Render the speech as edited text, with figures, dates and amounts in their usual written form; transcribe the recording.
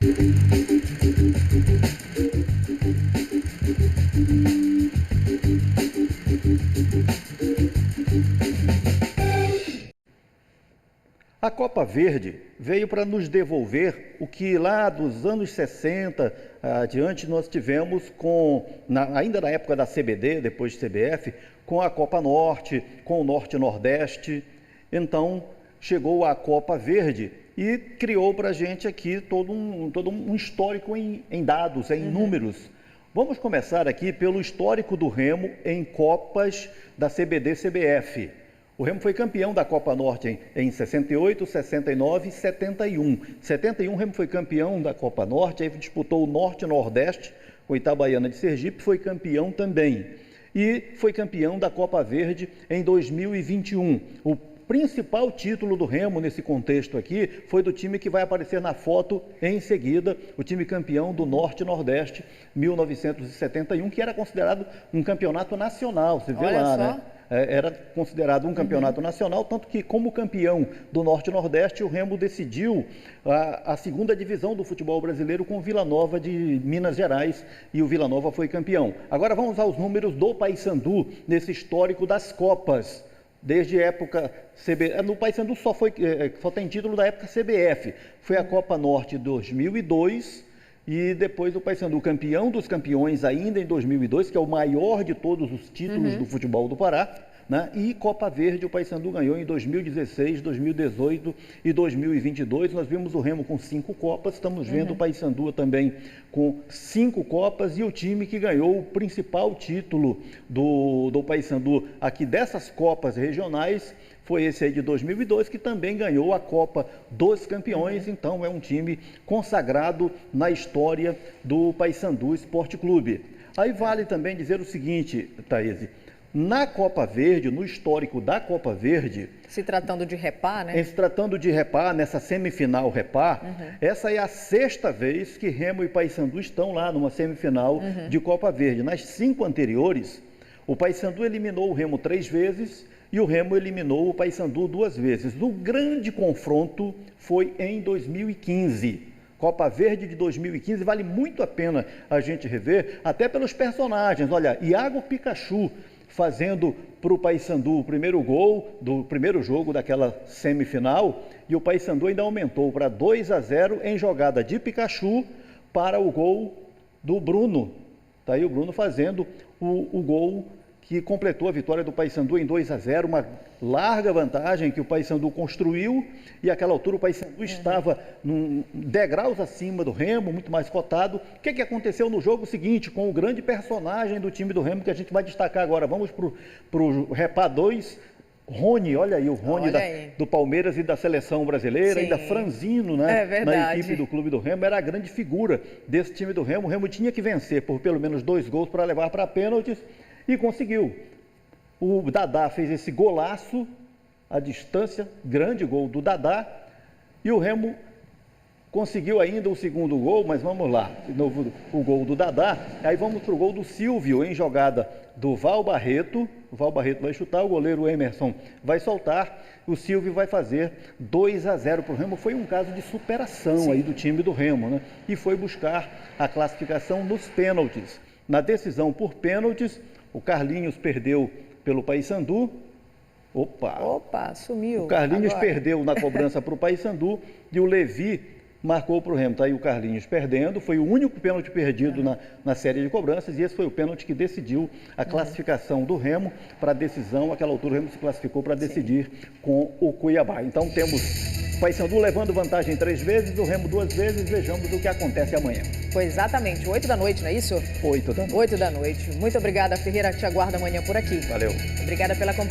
A Copa Verde veio para nos devolver o que lá dos anos 60 adiante nós tivemos ainda na época da CBD, depois de CBF, com a Copa Norte, com o Norte e Nordeste. Então chegou a Copa Verde e criou para a gente aqui todo um histórico em dados, em números. Vamos começar aqui pelo histórico do Remo em Copas da CBD-CBF. O Remo foi campeão da Copa Norte em 68, 69 e 71. 71 o Remo foi campeão da Copa Norte, aí disputou o Norte e Nordeste, com Itabaiana de Sergipe, foi campeão também. E foi campeão da Copa Verde em 2021. O principal título do Remo nesse contexto aqui foi do time que vai aparecer na foto em seguida, o time campeão do Norte e Nordeste 1971, que era considerado um campeonato nacional, você vê lá, né? Era considerado um campeonato nacional, tanto que como campeão do Norte e Nordeste, o Remo decidiu a segunda divisão do futebol brasileiro com o Vila Nova de Minas Gerais, e o Vila Nova foi campeão. Agora vamos aos números do Paysandu nesse histórico das Copas. Desde a época no Paysandu só tem título da época CBF. Foi a Copa Norte 2002 e depois o Paysandu campeão dos campeões ainda em 2002, que é o maior de todos os títulos do futebol do Pará, né? E Copa Verde o Paysandu ganhou em 2016, 2018 e 2022. Nós vimos o Remo com 5 Copas, estamos vendo o Paysandu também com 5 Copas, e o time que ganhou o principal título do Paysandu aqui dessas Copas regionais foi esse aí de 2002, que também ganhou a Copa dos Campeões. Então é um time consagrado na história do Paysandu Esporte Clube. Aí vale também dizer o seguinte, Thaís, na Copa Verde, no histórico da Copa Verde... Se tratando de Repá, né? Se tratando de Repá, nessa semifinal Repá, essa é a 6ª vez que Remo e Paysandu estão lá numa semifinal de Copa Verde. Nas 5 anteriores, o Paysandu eliminou o Remo 3 vezes e o Remo eliminou o Paysandu 2 vezes. O grande confronto foi em 2015. Copa Verde de 2015, vale muito a pena a gente rever, até pelos personagens. Olha, Iago Pikachu fazendo para o Paysandu o primeiro gol do primeiro jogo daquela semifinal, e o Paysandu ainda aumentou para 2-0 em jogada de Pikachu para o gol do Bruno. Está aí o Bruno fazendo o gol que completou a vitória do Paysandu em 2-0, uma larga vantagem que o Paysandu construiu, e àquela altura o Paysandu estava degraus acima do Remo, muito mais cotado. O que aconteceu no jogo seguinte com o grande personagem do time do Remo, que a gente vai destacar agora? Vamos para o Repá 2, Rony, olha aí, o Rony do Palmeiras e da seleção brasileira, ainda franzino, né, na equipe do clube do Remo, era a grande figura desse time do Remo. O Remo tinha que vencer por pelo menos 2 gols para levar para pênaltis, e conseguiu. O Dadá fez esse golaço à distância, grande gol do Dadá, e o Remo conseguiu ainda o segundo gol, mas vamos lá, de novo o gol do Dadá. Aí vamos para o gol do Silvio, em jogada do Val Barreto. O Val Barreto vai chutar, o goleiro Emerson vai soltar, o Silvio vai fazer 2-0 para o Remo. Foi um caso de superação aí do time do Remo, né? E foi buscar a classificação nos pênaltis. Na decisão por pênaltis, o Carlinhos perdeu pelo Paysandu. Opa, sumiu. O Carlinhos perdeu na cobrança para o Paysandu e o Levi marcou para o Remo. Está aí o Carlinhos perdendo, foi o único pênalti perdido na série de cobranças, e esse foi o pênalti que decidiu a classificação do Remo para a decisão. Àquela altura o Remo se classificou para decidir com o Cuiabá. Então temos Paysandu levando vantagem 3 vezes, o Remo 2 vezes. Vejamos o que acontece amanhã. Foi exatamente, 8 da noite, não é isso? 8 da noite. 8 da noite. Muito obrigada, Ferreira. Te aguardo amanhã por aqui. Valeu. Obrigada pela companhia.